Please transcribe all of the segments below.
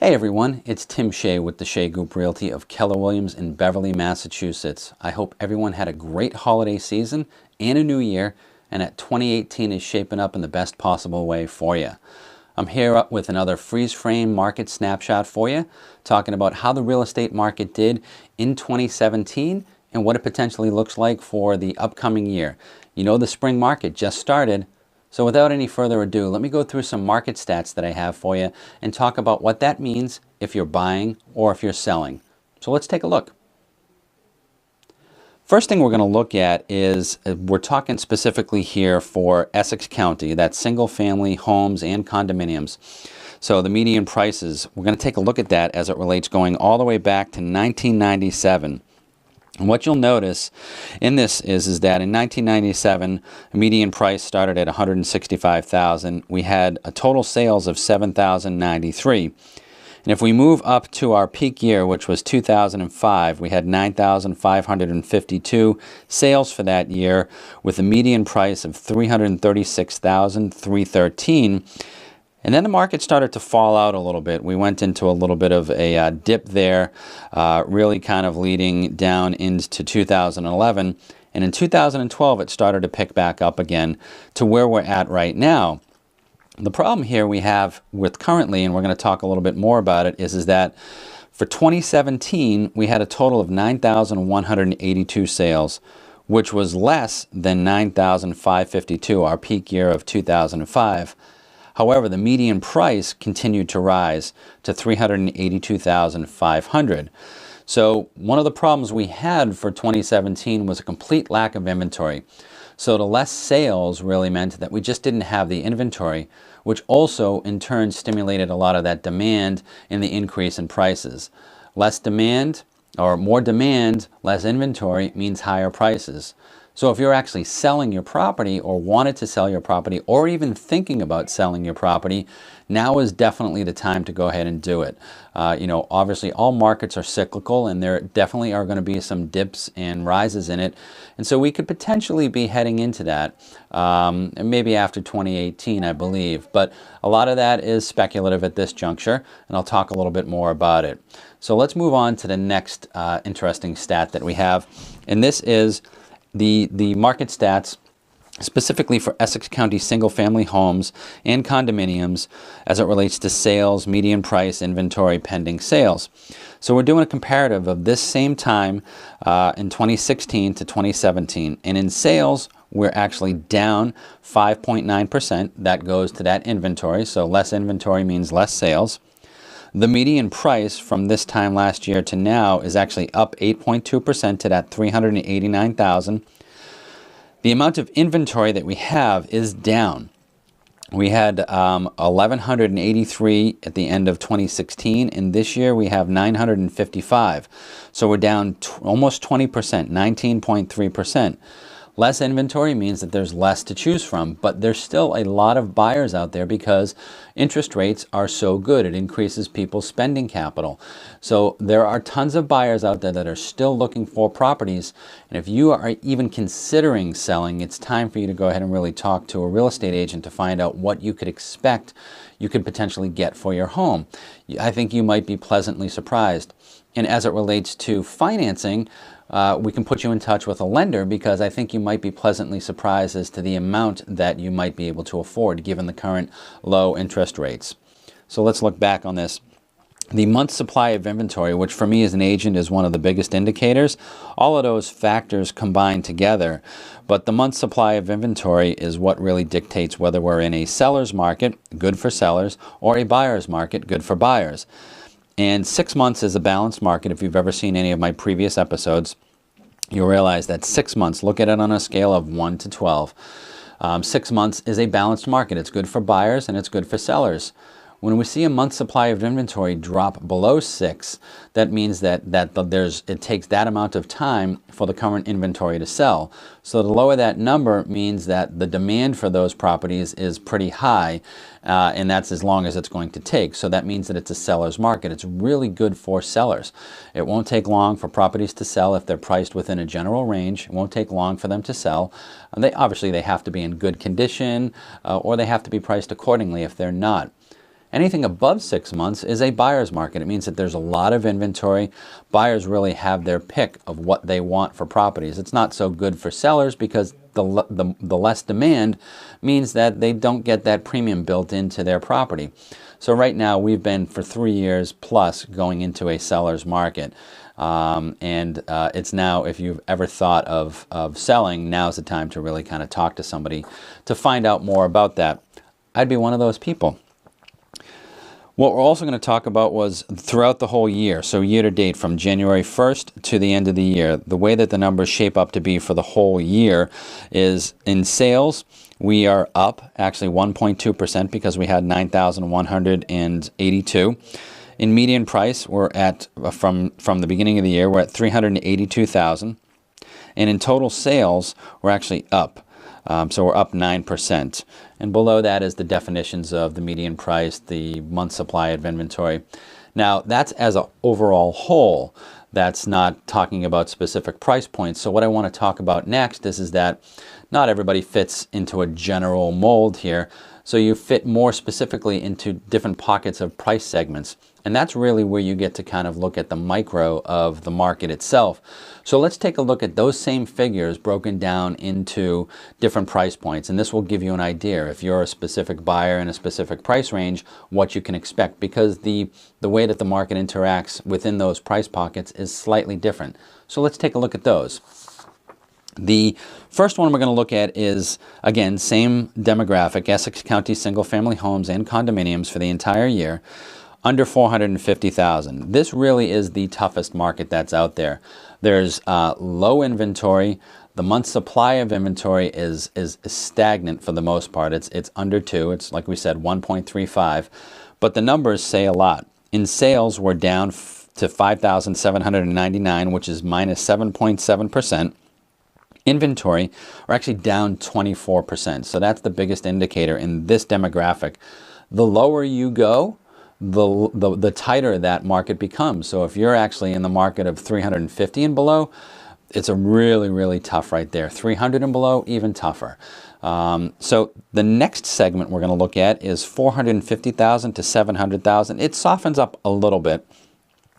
Hey everyone, it's Tim Shea with the Shea Group Realty of Keller Williams in Beverly, Massachusetts. I hope everyone had a great holiday season and a new year, and that 2018 is shaping up in the best possible way for you. I'm here with another freeze frame market snapshot for you, talking about how the real estate market did in 2017 and what it potentially looks like for the upcoming year. You know, the spring market just started. So without any further ado, let me go through some market stats that I have for you and talk about what that means if you're buying or if you're selling. So let's take a look. First thing we're going to look at is, we're talking specifically here for Essex County, that's single family homes and condominiums. So the median prices, we're going to take a look at that as it relates going all the way back to 1997. And what you'll notice in this is that in 1997, the median price started at $165,000. We had a total sales of $7,093. And if we move up to our peak year, which was 2005, we had 9,552 sales for that year with a median price of $336,313. And then the market started to fall out a little bit. We went into a little bit of a dip there, really kind of leading down into 2011. And in 2012, it started to pick back up again to where we're at right now. The problem here we have with currently, and we're going to talk a little bit more about it, is that for 2017, we had a total of 9,182 sales, which was less than 9,552, our peak year of 2005. However, the median price continued to rise to $382,500. So one of the problems we had for 2017 was a complete lack of inventory. So the less sales really meant that we just didn't have the inventory, which also in turn stimulated a lot of that demand in the increase in prices. Less demand, or more demand, less inventory means higher prices. So if you're actually selling your property or wanted to sell your property or even thinking about selling your property, now is definitely the time to go ahead and do it. Obviously all markets are cyclical and there definitely are going to be some dips and rises in it. And so we could potentially be heading into that maybe after 2018, I believe. But a lot of that is speculative at this juncture, and I'll talk a little bit more about it. So let's move on to the next interesting stat that we have. And this is the market stats specifically for Essex County single-family homes and condominiums as it relates to sales, median price, inventory, pending sales. So we're doing a comparative of this same time in 2016 to 2017. And in sales, we're actually down 5.9%. That goes to that inventory. So less inventory means less sales. The median price from this time last year to now is actually up 8.2% to that $389,000. The amount of inventory that we have is down. We had 1,183 at the end of 2016, and this year we have 955. So we're down almost 20%, 19.3%. Less inventory means that there's less to choose from, but there's still a lot of buyers out there because interest rates are so good. It increases people's spending capital. So there are tons of buyers out there that are still looking for properties. And if you are even considering selling, it's time for you to go ahead and really talk to a real estate agent to find out what you could expect you could potentially get for your home. I think you might be pleasantly surprised. And as it relates to financing, we can put you in touch with a lender because I think you might be pleasantly surprised as to the amount that you might be able to afford given the current low interest rates. So let's look back on this. The month supply of inventory, which for me as an agent is one of the biggest indicators, all of those factors combine together. But the month supply of inventory is what really dictates whether we're in a seller's market, good for sellers, or a buyer's market, good for buyers. And 6 months is a balanced market. If you've ever seen any of my previous episodes, you'll realize that 6 months, look at it on a scale of 1 to 12. 6 months is a balanced market. It's good for buyers and it's good for sellers. When we see a month's supply of inventory drop below 6, that means that it takes that amount of time for the current inventory to sell. So the lower that number means that the demand for those properties is pretty high, and that's as long as it's going to take. So that means that it's a seller's market. It's really good for sellers. It won't take long for properties to sell if they're priced within a general range. It won't take long for them to sell. Obviously, they have to be in good condition, or they have to be priced accordingly if they're not. Anything above 6 months is a buyer's market. It means that there's a lot of inventory. Buyers really have their pick of what they want for properties. It's not so good for sellers because the less demand means that they don't get that premium built into their property. So right now we've been for 3 years plus going into a seller's market. It's now, if you've ever thought of selling, now's the time to really kind of talk to somebody to find out more about that. I'd be one of those people. What we're also going to talk about was throughout the whole year, so year to date from January 1st to the end of the year, the way that the numbers shape up to be for the whole year is in sales, we are up actually 1.2% because we had 9,182. In median price, we're at, from the beginning of the year, we're at 382,000. And in total sales, we're actually up. So we're up 9%. And below that is the definitions of the median price, the month supply of inventory. Now, that's as an overall whole. That's not talking about specific price points. So what I want to talk about next is that not everybody fits into a general mold here. So you fit more specifically into different pockets of price segments. And that's really where you get to kind of look at the micro of the market itself. So let's take a look at those same figures broken down into different price points. And this will give you an idea, if you're a specific buyer in a specific price range, what you can expect. Because the way that the market interacts within those price pockets is slightly different. So let's take a look at those. The first one we're going to look at is, again, same demographic, Essex County single-family homes and condominiums for the entire year, under 450,000. This really is the toughest market that's out there. There's low inventory. The month supply of inventory is stagnant for the most part. It's under 2. It's, like we said, 1.35. But the numbers say a lot. In sales, we're down to 5,799, which is minus 7.7%. Inventory are actually down 24%. So that's the biggest indicator in this demographic. The lower you go, the tighter that market becomes. So if you're actually in the market of 350 and below, it's a really, really tough right there. 300 and below, even tougher. So the next segment we're going to look at is 450,000 to 700,000. It softens up a little bit.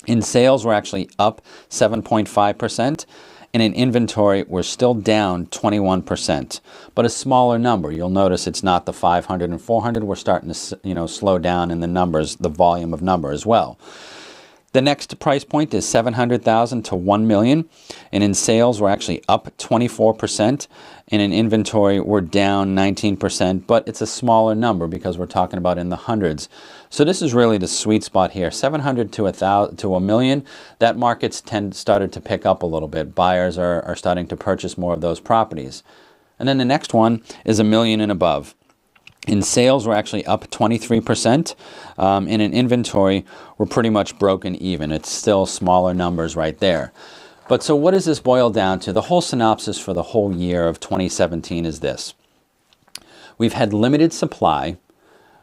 In sales, we're actually up 7.5%. And in inventory, we're still down 21%, but a smaller number. You'll notice it's not the 500 and 400. We're starting to, slow down in the numbers, the volume of number as well. The next price point is 700,000 to 1 million, and in sales, we're actually up 24%, and in inventory, we're down 19%, but it's a smaller number because we're talking about in the hundreds. So this is really the sweet spot here. 700 to 1,000 to 1 million. That market's started to pick up a little bit. Buyers are starting to purchase more of those properties. And then the next one is 1 million and above. In sales, we're actually up 23%, and in inventory, we're pretty much broken even. It's still smaller numbers right there. But so what does this boil down to? The whole synopsis for the whole year of 2017 is this. We've had limited supply.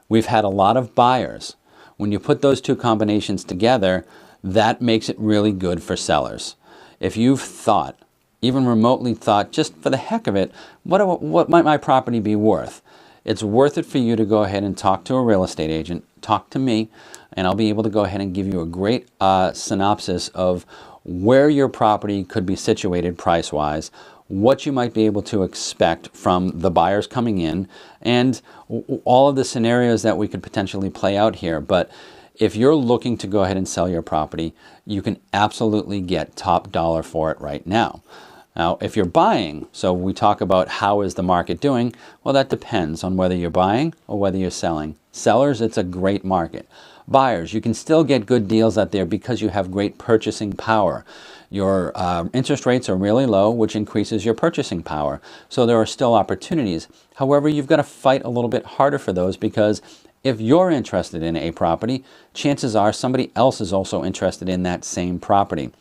We've had a lot of buyers. When you put those two combinations together, that makes it really good for sellers. If you've thought, even remotely thought, just for the heck of it, what might my property be worth? It's worth it for you to go ahead and talk to a real estate agent, talk to me, and I'll be able to go ahead and give you a great synopsis of where your property could be situated price-wise, what you might be able to expect from the buyers coming in, and all of the scenarios that we could potentially play out here. But if you're looking to go ahead and sell your property, you can absolutely get top dollar for it right now. Now, if you're buying, so we talk about how is the market doing, well, that depends on whether you're buying or whether you're selling. Sellers, it's a great market. Buyers, you can still get good deals out there because you have great purchasing power. Your interest rates are really low, which increases your purchasing power. So there are still opportunities. However, you've got to fight a little bit harder for those because if you're interested in a property, chances are somebody else is also interested in that same property.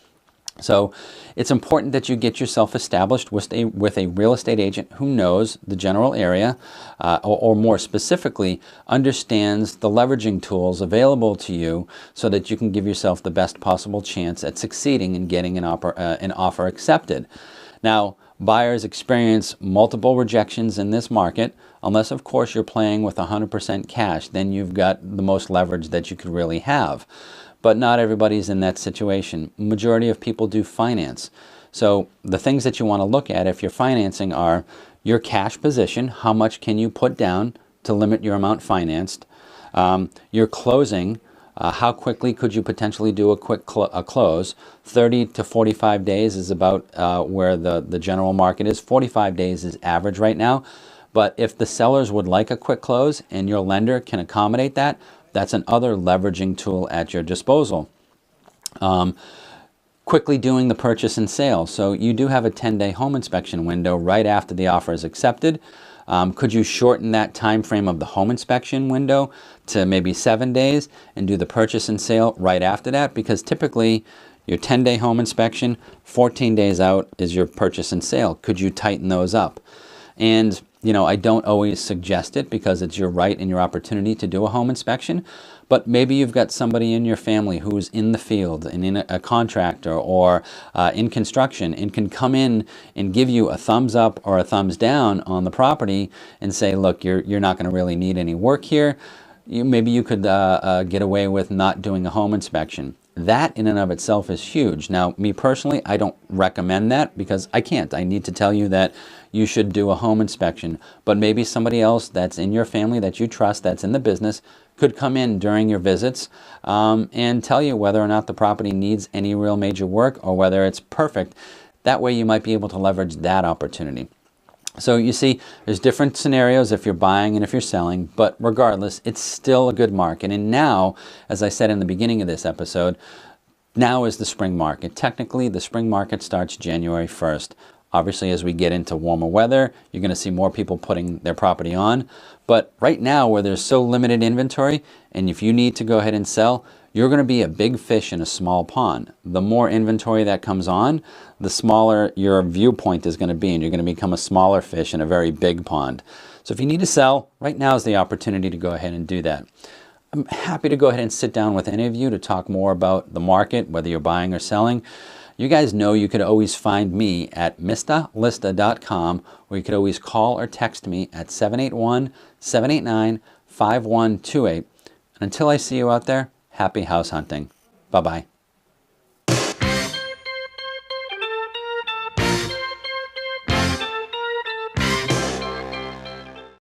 So it's important that you get yourself established with a real estate agent who knows the general area, or more specifically, understands the leveraging tools available to you so that you can give yourself the best possible chance at succeeding in getting an offer accepted. Now, Buyers experience multiple rejections in this market, unless of course you're playing with 100% cash. Then you've got the most leverage that you could really have. But not everybody's in that situation. Majority of people do finance. So the things that you want to look at if you're financing are your cash position, how much can you put down to limit your amount financed, your closing, how quickly could you potentially do a quick close. 30 to 45 days is about where the general market is. 45 days is average right now. But if the sellers would like a quick close and your lender can accommodate that, that's another leveraging tool at your disposal. Quickly doing the purchase and sale. So you do have a 10-day home inspection window right after the offer is accepted. Could you shorten that time frame of the home inspection window to maybe 7 days and do the purchase and sale right after that? Because typically your 10-day home inspection, 14 days out is your purchase and sale. Could you tighten those up? And you know, I don't always suggest it because it's your right and your opportunity to do a home inspection. But maybe you've got somebody in your family who's in the field and in a contractor or in construction and can come in and give you a thumbs up or a thumbs down on the property and say, look, you're not going to really need any work here. Maybe you could get away with not doing a home inspection. That in and of itself is huge. Now, me personally, I don't recommend that because I can't. I need to tell you that you should do a home inspection. But maybe somebody else that's in your family that you trust, that's in the business, could come in during your visits and tell you whether or not the property needs any real major work or whether it's perfect. That way you might be able to leverage that opportunity. So you see, there's different scenarios if you're buying and if you're selling, but regardless, it's still a good market. And now, as I said in the beginning of this episode, now is the spring market. Technically, the spring market starts January 1st. Obviously, as we get into warmer weather, you're going to see more people putting their property on. But right now, where there's so limited inventory, and if you need to go ahead and sell, you're going to be a big fish in a small pond. The more inventory that comes on, the smaller your viewpoint is going to be, and you're going to become a smaller fish in a very big pond. So if you need to sell, right now is the opportunity to go ahead and do that. I'm happy to go ahead and sit down with any of you to talk more about the market, whether you're buying or selling. You guys know you could always find me at MrLista.com, or you could always call or text me at 781-789-5128. And until I see you out there, happy house hunting. Bye-bye.